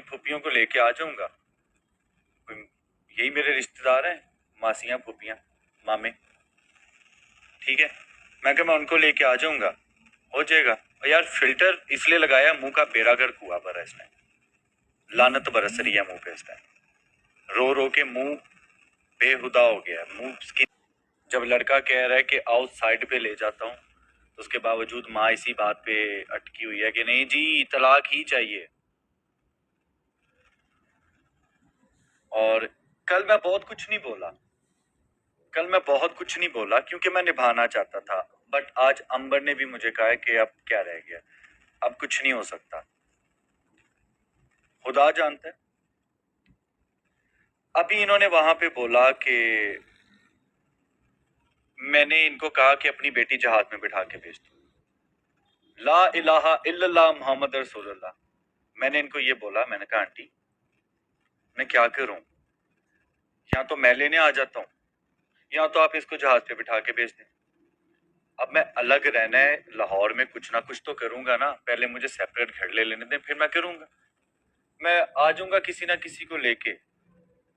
फूफियों को लेके आ जाऊंगा। यही मेरे रिश्तेदार हैं, मासियां, फूफियां, मामे। ठीक है, मैं उनको लेके आ जाऊंगा, हो जाएगा। और यार फिल्टर इसलिए लगाया, मुंह का बेड़ा गर्क हुआ पर इसने, लानत बरस रही है मुंह पे इस टाइम। रो रो के मुंह बेहुदा हो गया, मुंह स्किन। जब लड़का कह रहा है कि आओ साइड पे ले जाता हूँ, तो उसके बावजूद माँ इसी बात पे अटकी हुई है कि नहीं जी तलाक ही चाहिए। और कल मैं बहुत कुछ नहीं बोला, क्योंकि मैं निभाना चाहता था। बट आज अंबर ने भी मुझे कहा है कि अब क्या रह गया, अब कुछ नहीं हो सकता, खुदा जानता है। अभी इन्होंने वहां पे बोला कि मैंने इनको कहा कि अपनी बेटी जहाज में बिठा के भेज दो, ला इलाहा इल्लल्लाह मोहम्मद रसूलुल्लाह। मैंने इनको ये बोला, मैंने कहा आंटी मैं क्या करूं, या तो मैं लेने आ जाता हूं, या तो आप इसको जहाज पे बिठा के भेज दें। अब मैं अलग रहना है लाहौर में, कुछ ना कुछ तो करूंगा ना। पहले मुझे सेपरेट घर ले लेने दें, फिर मैं करूंगा। मैं आ जाऊंगा किसी ना किसी को लेके,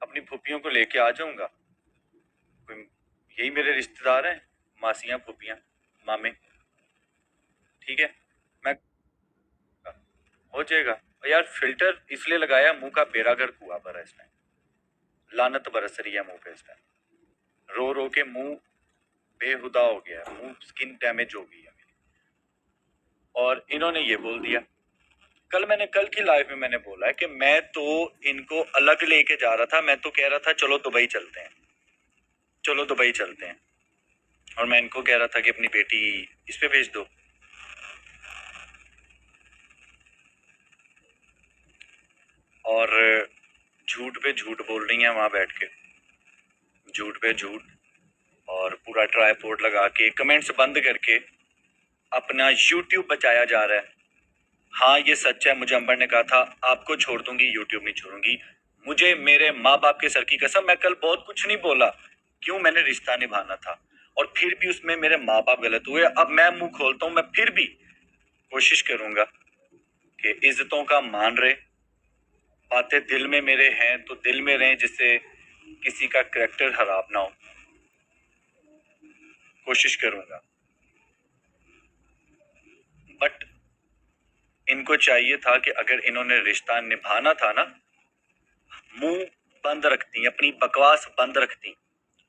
अपनी फूफियों को लेके आ जाऊंगा। यही मेरे रिश्तेदार हैं, मासियां, फूफियां, मामे। ठीक है, मैं हो जाएगा। और यार फिल्टर इसलिए लगाया, मुंह का बेड़ा गर्क हुआ पर इसने, लानत बरस रही है मुंह पे इस टाइम। रो रो के मुंह बेहुदा हो गया, मुंह स्किन डैमेज हो गई है मेरी। और इन्होंने ये बोल दिया, कल की लाइव में मैंने बोला है कि मैं तो इनको अलग लेके जा रहा था। मैं तो कह रहा था चलो दुबई चलते हैं, चलो दुबई चलते हैं। और मैं इनको कह रहा था कि अपनी बेटी इस पे भेज दो। और झूठ पे झूठ बोल रही हैं वहां बैठ के, झूठ पे झूठ। और पूरा ट्राईपोर्ट लगा के कमेंट्स बंद करके अपना यूट्यूब बचाया जा रहा है। हाँ ये सच है, मुझे अंबर ने कहा था आपको छोड़ दूंगी, यूट्यूब नहीं छोड़ूंगी। मुझे मेरे माँ बाप के सर की कसम, मैं कल बहुत कुछ नहीं बोला, क्यों, मैंने रिश्ता निभाना था। और फिर भी उसमें मेरे माँ बाप गलत हुए। अब मैं मुंह खोलता हूं, मैं फिर भी कोशिश करूंगा कि इज्जतों का मान रहे, बातें दिल में मेरे हैं तो दिल में रहें, जिससे किसी का करैक्टर खराब ना हो। कोशिश करूंगा। बट इनको चाहिए था कि अगर इन्होंने रिश्ता निभाना था ना, मुंह बंद रखती, अपनी बकवास बंद रखती,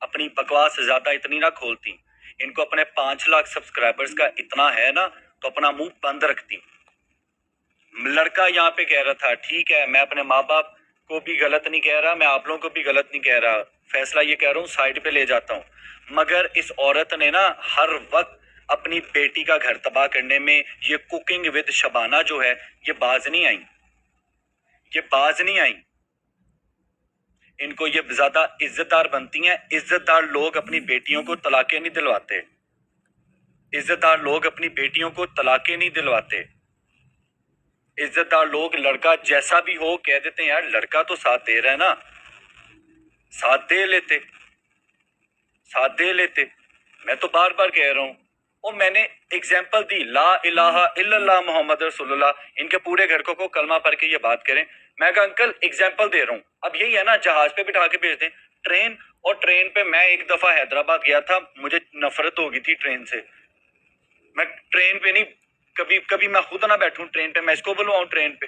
अपनी बकवास ज्यादा इतनी ना खोलती। इनको अपने 5 लाख सब्सक्राइबर्स का इतना है ना, तो अपना मुंह बंद रखती। लड़का यहाँ पे कह रहा था, ठीक है मैं अपने माँ बाप को भी गलत नहीं कह रहा, मैं आप लोगों को भी गलत नहीं कह रहा, फैसला ये कह रहा हूँ साइड पे ले जाता हूँ। मगर इस औरत ने ना हर वक्त अपनी बेटी का घर तबाह करने में, ये कुकिंग विद शबाना जो है, ये बाज नहीं आई, ये बाज नहीं आई। इनको ये ज्यादा इज्जतदार बनती हैं। इज्जतदार लोग अपनी बेटियों को तलाके नहीं दिलवाते, इज्जतदार लोग अपनी बेटियों को तलाके नहीं दिलवाते। इज्जतदार लोग लड़का जैसा भी हो कह देते हैं यार लड़का तो साथ दे रहा है ना, साथ दे लेते, साथ दे लेते। मैं तो बार बार कह रहा हूं, और मैंने एग्जाम्पल दी, ला इलाहा इल्लल्लाह मोहम्मद रसूलुल्लाह। इनके पूरे घर को कलमा पढ़ के ये बात करें। मैं कहा अंकल एग्जाम्पल दे रहा हूं, अब यही है ना, जहाज पे बिठा के भेज दें, ट्रेन। और ट्रेन पे मैं एक दफा हैदराबाद गया था, मुझे नफरत हो गई थी ट्रेन से। मैं ट्रेन पे नहीं, कभी कभी मैं खुद ना बैठूं ट्रेन पे, मैं इसको बुलवाऊं ट्रेन पे।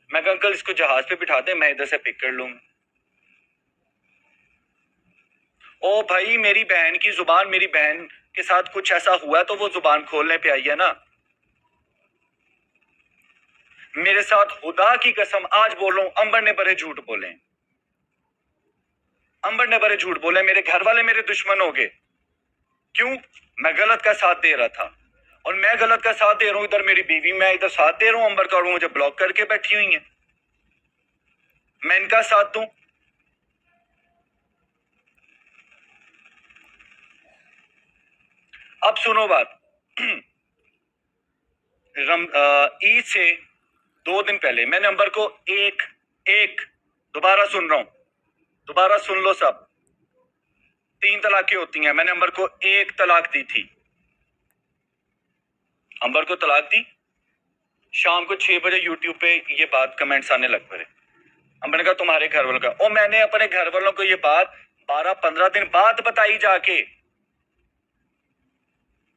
मैं कहा अंकल इसको जहाज पे बिठा दे, मैं इधर से पिक कर लूंगा। ओ भाई मेरी बहन की जुबान, मेरी बहन के साथ कुछ ऐसा हुआ है तो वो जुबान खोलने पे आई है ना। मेरे साथ खुदा की कसम आज बोल रहा हूं, अंबर ने बड़े झूठ बोले, अंबर ने बड़े झूठ बोले। मेरे घर वाले मेरे दुश्मन हो गए, क्यों, मैं गलत का साथ दे रहा था। और मैं गलत का साथ दे रहा हूं, इधर मेरी बीवी, मैं इधर साथ दे रहा हूं अंबर का, और मुझे ब्लॉक करके बैठी हुई है, मैं इनका साथ दूं। अब सुनो बात, ईद से 2 दिन पहले मैंने अंबर को एक एक दोबारा सुन रहा हूं, दोबारा सुन लो सब, 3 तलाकें होती हैं, मैंने अंबर को 1 तलाक दी थी, अंबर को तलाक दी। शाम को 6 बजे यूट्यूब पे ये बात कमेंट्स आने लग पड़े, अंबर ने कहा तुम्हारे घर वालों का। और मैंने अपने घर वालों को ये बात 12-15 दिन बाद बताई जाके,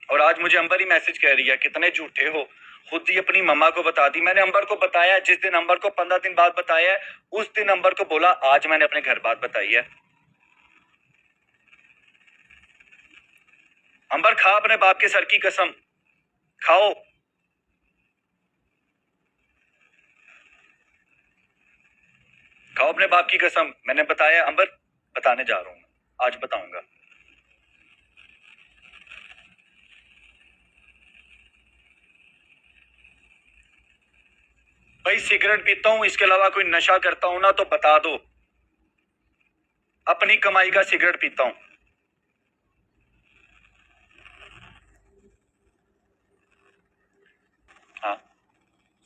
और आज मुझे अंबर ही मैसेज कह रही है कितने झूठे हो, खुद ही अपनी मम्मा को बता दी। मैंने अंबर को बताया, जिस दिन अंबर को 15 दिन बाद बताया है, उस दिन अंबर को बोला आज मैंने अपने घर बात बताई है। अंबर खा अपने बाप के सर की कसम, खाओ। खाओ अपने बाप की कसम। मैंने बताया अंबर, बताने जा रहा हूं, आज बताऊंगा। भाई सिगरेट पीता हूं, इसके अलावा कोई नशा करता हूं ना तो बता दो। अपनी कमाई का सिगरेट पीता हूं। हाँ,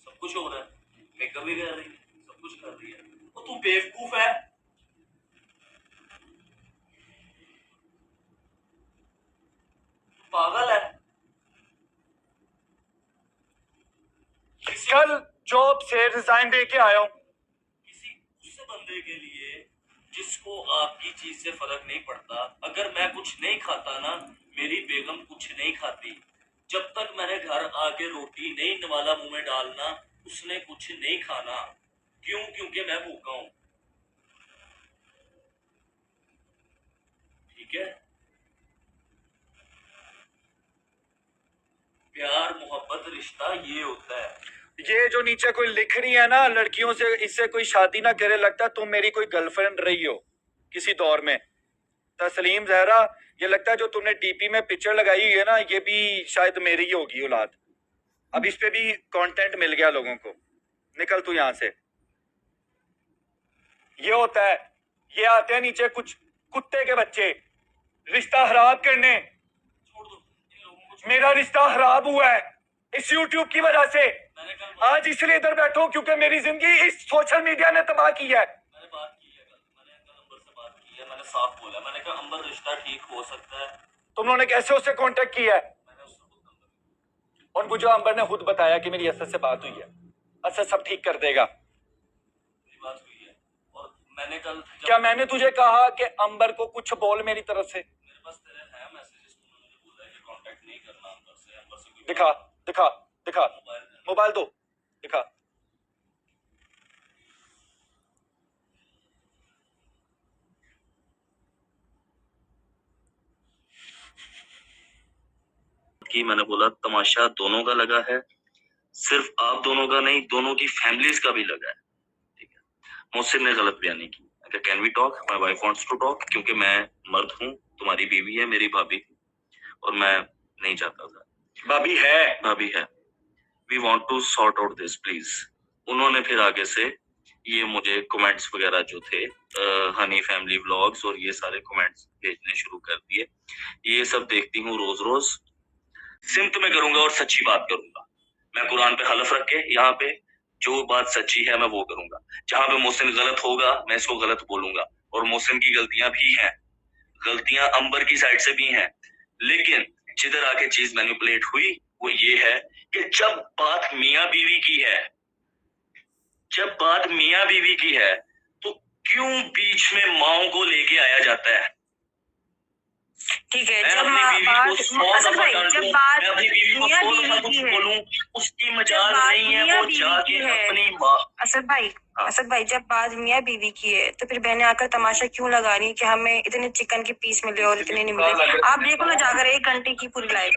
सब कुछ हो रहा है, मेकअप भी कर रही है, सब कुछ कर रही है, और तू बेवकूफ है। तू पागल है। कल जॉब से रिजाइन दे के आया हूं। किसी उस बंदे के लिए जिसको आपकी चीज से फर्क नहीं पड़ता, अगर मैं कुछ नहीं खाता ना, मेरी बेगम कुछ नहीं खाती, जब तक मैंने घर आके रोटी नहीं नवाला मुंह में डालना, उसने कुछ नहीं खाना। क्यों? क्योंकि मैं भूखा हूं। ठीक है? प्यार मोहब्बत रिश्ता ये होता है। ये जो नीचे कोई लिख रही है ना लड़कियों से, इससे कोई शादी ना करे, लगता है तुम मेरी कोई गर्लफ्रेंड रही हो किसी दौर में। तस्लीम जहरा, ये लगता है जो तुमने डीपी में पिक्चर लगाई हुई है ना, ये भी शायद मेरी ही होगी औलाद। अब इस पे भी कंटेंट मिल गया लोगों को। निकल तू यहां से। ये होता है, ये आते हैं नीचे कुछ कुत्ते के बच्चे रिश्ता खराब करने। छोड़ दो इन लोगों को। मेरा रिश्ता खराब हुआ है इस यूट्यूब की वजह से। मैंने कल आज इसलिए इधर बैठा हूं क्योंकि मेरी जिंदगी इस सोशल मीडिया ने तबाह की है। मैंने बात की है, मैंने कल अंबर से बात की है, मैंने साफ बोला, मैंने कहा अंबर रिश्ता ठीक हो सकता है। तुम लोगों ने कैसे उससे कांटेक्ट किया है? मैंने उससे खुद नंबर और मुझे अंबर ने खुद बताया कि मेरी असद से बात हुई है, असद सब ठीक कर देगा। मेरी बात हुई है, और मैंने कल क्या मैंने तुझे कहा कि अंबर को कुछ बोल मेरी तरफ से? मेरे पास तेरे हैं मैसेजेस, तूने मुझे बोला है कि कांटेक्ट नहीं करना अंबर से, अंबर से कोई दिखा दिखा दिखा, मोबाइल दे। मोबाइल दो, दिखा। कि मैंने बोला तमाशा दोनों का लगा है, सिर्फ आप दोनों का नहीं, दोनों की फैमिलीज का भी लगा है। ठीक है? मोहसिन ने गलत बयानी की। Can we talk? My wife wants to talk, क्योंकि मैं मर्द हूँ, तुम्हारी बीवी है, मेरी भाभी थी, और मैं नहीं चाहता था। भाभी है, भाभी है। We want to sort out this please. उन्होंने फिर आगे से ये मुझे कमेंट्स वगैरह जो थे, हनी फैमिली व्लॉग्स और ये सारे कमेंट्स भेजने शुरू कर दिए। ये सब देखती हूँ रोज रोज। सिमत में करूंगा और सच्ची बात करूंगा। मैं कुरान पे हलफ रख के यहाँ पे जो बात सच्ची है मैं वो करूंगा। जहां पे मोहसिन गलत होगा मैं इसको गलत बोलूंगा, और मोहसिन की गलतियां भी हैं, गलतियां अंबर की साइड से भी हैं, लेकिन जिधर आके चीज मैनिपुलेट हुई वो ये है कि जब बात मियां बीवी की है, जब बात मियां बीवी की है, तो क्यों बीच में माओ को लेके आया जाता है? ठीक है, मैं जब अपनी बीवी को बात 100 असद दफा भाई, डांटूं, जब बात मैं अपनी बीवी को मियां 100 दफा बीवी कुछ की है, बोलूं, उसकी जब मजाल बात नहीं है, मियां वो बीवी जाके की है, अपनी माँ। असद भाई, हाँ। असद भाई, जब बात मियां बीवी की है तो फिर बहनें आकर तमाशा क्यों लगा रही है कि हमें इतने चिकन के पीस मिले और इतने नहीं मिले? आप देखो ना जाकर 1 घंटे की पूरी लाइफ।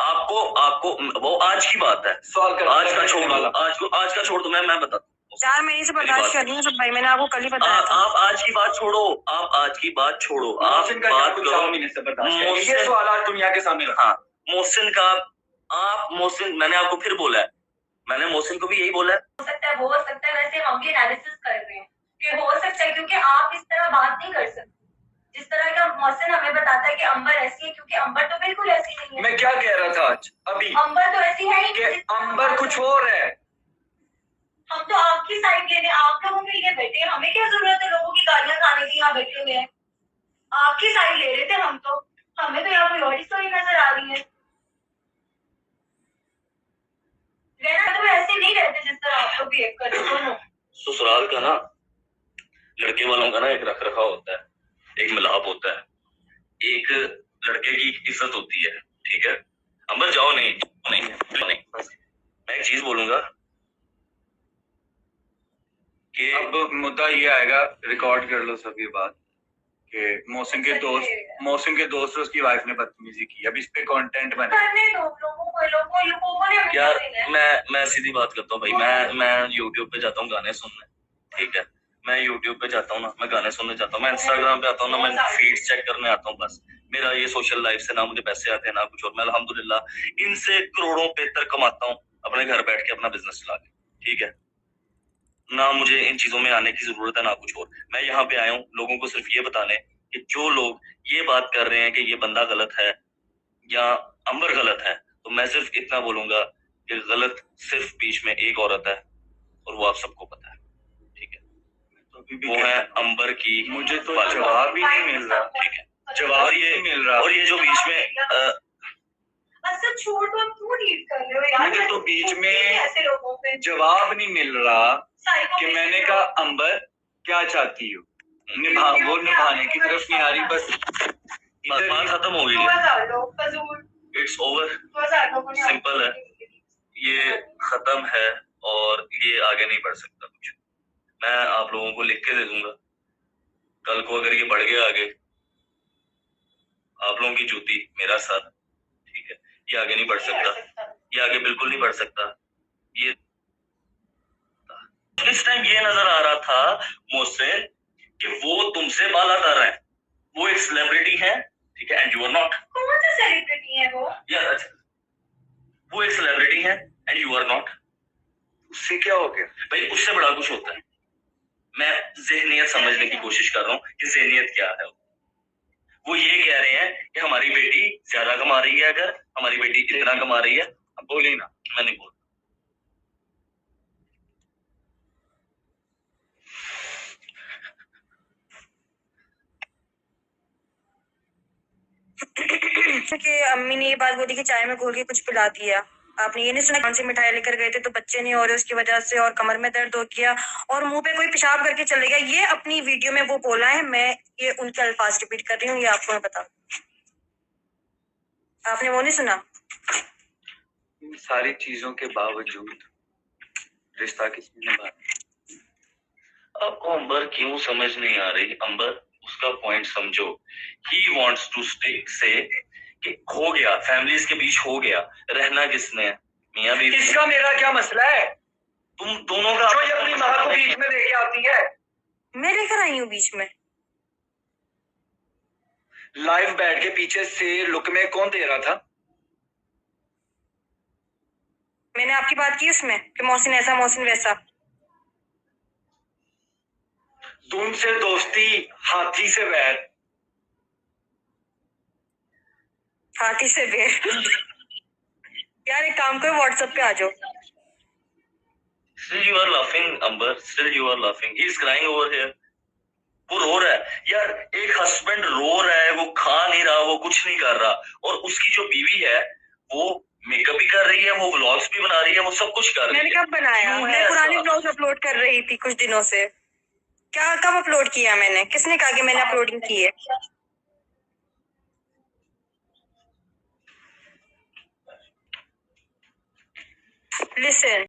आपको आपको वो आज की बात है, आज का छोड़ दो, आज का छोड़ दो, मैं बताता हूँ। 4 महीने से बर्दाश्त कर रही हूँ सब भाई, मैंने आपको कल ही बताया था। आप आज की बात छोड़ो, आप आज की बात छोड़ो, आप बात करो। ये सवाल आज दुनिया के सामने रखा। हाँ, मोहसिन का, आप मोहसिन, मैंने आपको फिर बोला है, मैंने मोहसिन को भी यही बोला है। हो सकता है, वो हो सकता है, वैसे हम भी एनालिसिस कर रहे हैं कि हो सकता है, क्योंकि आप इस तरह बात नहीं कर सकते जिस तरह का मोहसिन हमें बताता है कि अंबर ऐसी है, क्योंकि अंबर तो बिल्कुल ऐसी नहीं है। मैं क्या कह रहा था आज अभी? अंबर तो ऐसी है ही कि नहीं। अंबर कुछ और है। हम तो आपकी साइड ले रहे हैं, आप लोगों के लिए बैठे हैं, हमें क्या जरूरत है लोगों की गालियां खाने की? यहाँ बैठे हुए हैं, आपकी साइड ले रहे थे हम तो, हमें तो यहाँ कोई और स्टोरी नजर आ रही है। रहना तो ऐसे नहीं रहते जिस तरह आप लोग बिहेव करते दोनों। ससुराल का ना लड़के वालों का ना एक रख रखाव होता है, एक मिलाप होता है, एक लड़के की इज्जत होती है, ठीक है। अंबर जाओ नहीं, नहीं, नहीं। मैं एक चीज बोलूंगा कि अब मुद्दा ये आएगा, रिकॉर्ड कर लो सब ये बात कि मौसम के दोस्त और उसकी वाइफ ने बदतमीजी की। अब इस पे कंटेंट बने। करने दो लोगों ने हमें यार क्या देना है? मैं सीधी बात करता हूँ भाई, मैं यूट्यूब पे जाता हूँ गाने सुनने, ठीक है। मैं यूट्यूब पे जाता हूँ ना, मैं गाने सुनने जाता हूँ, मैं इंस्टाग्राम पे आता हूँ ना, मैं फीड चेक करने आता हूँ। बस मेरा ये सोशल लाइफ से ना मुझे पैसे आते हैं ना कुछ और। मैं अल्हम्दुलिल्लाह इनसे करोड़ों पे तक कमाता हूँ अपने घर बैठ के अपना बिजनेस चला के, ठीक है। ना मुझे इन चीजों में आने की जरूरत है ना कुछ और। मैं यहाँ पे आया हूँ लोगों को सिर्फ ये बताने कि जो लोग ये बात कर रहे हैं कि ये बंदा गलत है या अंबर गलत है, तो मैं सिर्फ इतना बोलूंगा कि गलत सिर्फ बीच में एक औरत है और वो आप सबको पता है, ठीक है। तो अभी भी वो है अंबर की। मुझे तो जवाब ही नहीं मिल रहा, ठीक है। जवाब और ही ये नहीं मिल रहा। और ये जो बीच में अच्छा छोड़ दो, क्यों लीड कर रहे हो यार? मुझे तो बीच में ऐसे लोगों पे जवाब नहीं मिल रहा साइको कि मैंने कहा अंबर क्या चाहती हो, वो निभाने की तरफ नहीं आ रही। बस बात खत्म हो गई है, 2000 लोग फजूल, इट्स ओवर, 2000 लोगों ने सिंपल है, ये खत्म है और ये आगे नहीं बढ़ सकता कुछ। मैं आप लोगों को लिख के दे दूंगा, कल को अगर ये बढ़ गया आगे, आप लोगों की जूती मेरा सर, ठीक है। ये आगे नहीं बढ़ सकता, ये आगे बिल्कुल नहीं बढ़ सकता। ये इस टाइम ये नजर आ रहा था मुझसे कि वो तुमसे बालातर है, वो एक सेलिब्रिटी है, ठीक है, एंड यू आर नॉट। कौन सा सेलिब्रिटी है वो? यार अच्छा, वो एक सेलिब्रिटी है एंड यू आर नॉट। उससे क्या हो गया? भाई उससे बड़ा कुछ होता है। मैं जहनियत समझने की कोशिश कर रहा हूँ कि जहनियत क्या है। वो ये कह रहे हैं कि हमारी बेटी ज्यादा कमा रही है, अगर हमारी बेटी इतना कमा रही है। अब बोली ना, मैं नहीं बोल। कि अम्मी ने ये बात बोली कि चाय में घोल के कुछ पिला दिया। आपने ये नहीं सुना कौन सी मिठाई लेकर गए थे तो बच्चे नहीं हो रहे उसकी वजह से, और कमर में दर्द हो गया और मुंह पे कोई पेशाब करके चले गया। ये अपनी वीडियो में वो बोला है, मैं ये उनके अल्फाज रिपीट कर रही हूँ, ये आपको मैं बता। आपने वो नहीं सुना? इन सारी चीजों के बावजूद रिश्ता किसने निभाया? आपको अंबर क्यों समझ नहीं आ रही? अंबर उसका पॉइंट समझो। ही वांट्स टू स्टिक से कि हो गया, फैमिलीज के बीच हो गया, रहना किसने है? मियां बीवी। इसका मेरा क्या मसला है? तुम दोनों का जो ये अपनी माँ को बीच में लेके आती है। मैं लेकर आई हूँ बीच में। लाइव बैठ के पीछे से लुक में कौन दे रहा था? मैंने आपकी बात की उसमें कि मोहसिन ऐसा मोहसिन वैसा। तुमसे दोस्ती हाथी से वैर। हाथी से बेर। यार एक काम करो, व्हाट्सएप पे आ जाओ। Still you are laughing, Amber. Still you are laughing. He is crying over here. वो रो रहा है यार। एक हस्बैंड रो रहा है, वो खा नहीं रहा, वो कुछ नहीं कर रहा, और उसकी जो बीवी है वो मेकअप भी कर रही है, वो व्लॉग्स भी बना रही है, वो सब कुछ कर रही है। मैंने कब बनाया? क्यों है मैं पुरानी ऐसा? ब्लॉग अपलोड कर रही थी कुछ दिनों से। क्या कब अपलोड किया मैंने? किसने कहा कि मैंने अपलोडिंग की है? लिसन,